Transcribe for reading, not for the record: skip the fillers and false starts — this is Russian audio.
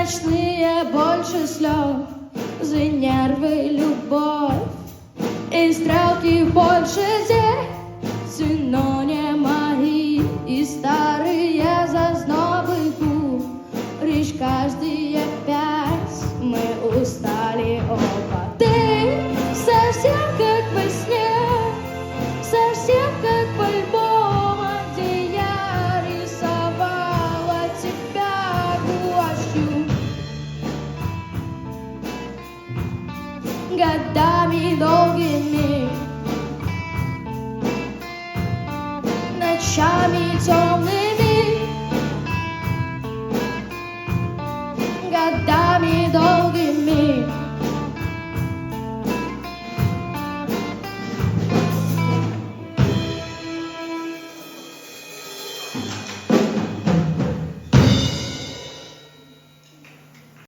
ночные больше слез, и нервы любовь, и стрелки больше здесь, но не мои, и старые зазнобы куришь каждые 5. Мы устали оба. Ты совсем как во сне, совсем как в альбоме, где я рисовала тебя гуашью. Годами долгими, ночами темными, годами